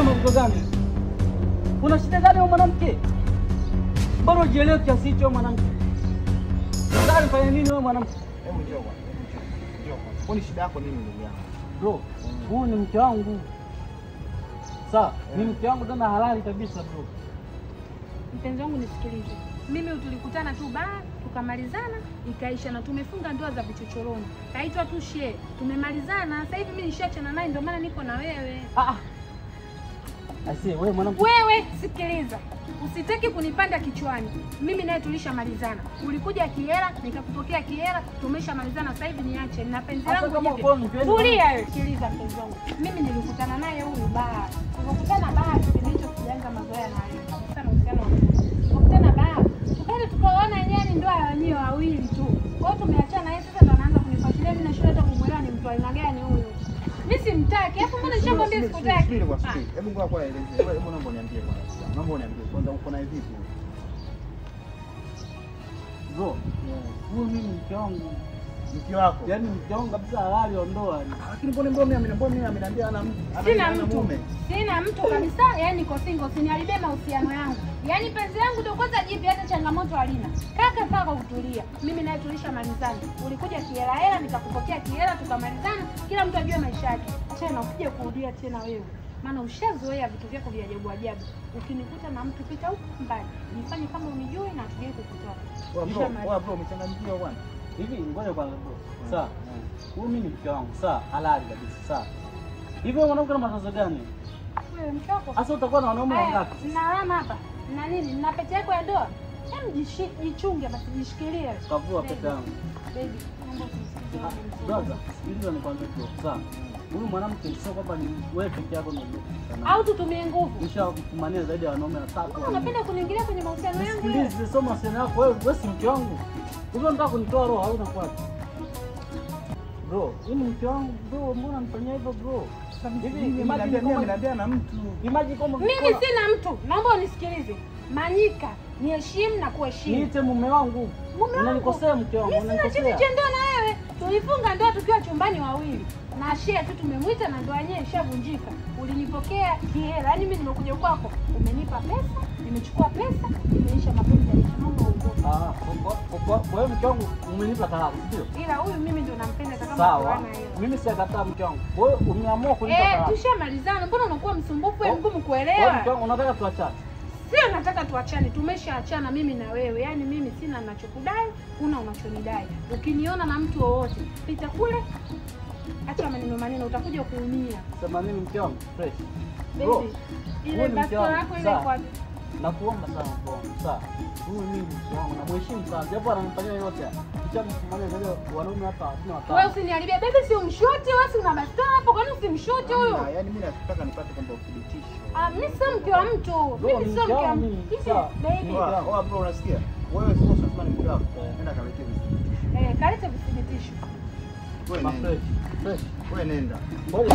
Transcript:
Una mambo gani? Una shida gani wewe mwanamke? Bado ujielewe kiasi hicho mwanamke. Unataka nifanye nini wewe mwanamke? Hebu njoo bwana. Njoo. Kwani shida yako nini ndugu yangu? Bro, huyu ni mke wangu. Sawa, ni mke wangu tena halali kabisa bro. Mpenzi wangu nisikilize. Mimi tulikutana tu tukamalizana, ikaisha na tumefunga ndoa za vichochoroni. Kaitwa tu shehe. Tumemalizana. Sasa hivi mimi nishaachana naye ndio maana niko na wewe. Asie, wewe mwanamke. Wewe sikiliza. Usitaki kunipanda kichwani. Mimi naye tulishamalizana. Ulikuja kihela, nikakupokea kihela, tumeshamalizana. Sasa hivi niache. Na penzi langu hivi. Tulia wewe. Sikiliza mpenzi wangu. Mimi nilikutana naye huyu baa. Tukakutana baa kipindi hicho tulianza mazoea na yeye. Tukakutana uhusiano. Tukakutana baa. Tukaona yani ndoa ya wenyewe wawili tu. Kwa hiyo tumeachana yeye sasa ndo anaanza kunifuatilia mimi na shule hata kumuelewa ni mtu aina gani huyu. Mimi simtaki. Hapo mbona nishakwambia sikutaki? Hebu ngoja kwa eleze. Hebu naomba niambie bwana. Naomba uniambie kwanza uko na vipi? Bro, huyu mimi mke wangu. Mke wako? Yaani mke wangu kabisa halali wa ndoa. Lakini mbona mimi ameniambia ana mume? Sina mtu kabisa, yani niko single, usiniharibie mahusiano yangu. Yaani penzi langu ndio kwanza jipi hata changamoto halina. Kaka kutulia. Mimi naye tulishamalizana. Ulikuja kihela nikakupokea kihela tukamalizana. Kila mtu ajue maisha yake. Tena usije kurudia tena wewe. Maana ushazoea vitu vyako vya ajabu. Ukinikuta na mtu pita huko mbali. Nifanye kama unijui na tuje kukutoa. Bro, umechanganyikiwa bwana. Hivi ngoja kwanza bro. Sawa. Huyu mimi ni mke wangu. Sawa, halali kabisa. Sawa. Hivi wewe mwanamke una matatizo gani? Wewe mke wako. Sasa utakuwa na wanaume wangapi? Nina alama hapa. Na nini? Nina pete yako ya ndoa. Hem jichunge basi jishikilie. Kavua pete yangu. Baby, naomba usisikilize. Brother, sikiliza nikwambie tu. Sawa. Huyu mwanamke sio kwamba ni wewe peke yako ndio. Au tutumie nguvu. Nishakumania zaidi ya wanaume 3. Unapenda kuniingilia kwenye mahusiano yangu? Sikiliza, soma mahusiano yako wewe si mke wangu. Wewe unataka kunitoa roho au unakuaje? Bro, hii ni mke wangu bro, mbona unanifanyia hivyo bro? Hivi imagine na mtu. Imagine kama mimi sina mtu. Naomba unisikilize. Manyika, niheshimu na kuheshimu. Niite mume wangu. Unanikosea mke wangu, unanikosea. Mimi sina ndoa na wewe. Tulifunga ndoa tukiwa chumbani wawili. Na shehe tu tumemwita na ndoa yenyewe ishavunjika. Ulinipokea kihela. Yaani mimi nimekuja kwako, umenipa pesa, nimechukua pesa, nimeisha mapenzi ya mambo huko. Kwa hiyo mke wangu umenipa talaka, ndio? Ila huyu mimi ndio nampenda kama sawa. Mimi sijakataa mke wangu. Kwa hiyo umeamua kunipa talaka. Tushamalizana. Mbona unakuwa msumbufu wewe mgumu kuelewa? Mke wangu unataka tuachane? Sio nataka tuachane, tumeshaachana mimi na wewe. Yaani mimi sina ninachokudai, huna unachonidai. Ukiniona na mtu wowote, pita kule. Acha maneno utakuja kuumia. Sema nini mke wangu? Fresh. Bro, ile basi yako ile kwa nakuomba sana bro. Sawa. Huyu mimi mke wangu na mheshimu sana. Japo ananifanyia yote. Kishamfanyia leo wanaume hapa hatuna watano. Wewe usiniharibie. Baby si umshoti, wewe si una bastoni hapo. Kwani usimshoti huyo? Yaani mimi nataka nipate kwamba uthibitisho. Mimi sio mke wa mtu. Mimi sio mke wa mtu. Baby. Bro unasikia? Wewe sio unasema ni mke wako. Nenda kalete vithibitisho. Kalete vithibitisho. Wewe nenda. Wewe nenda. Ngoja.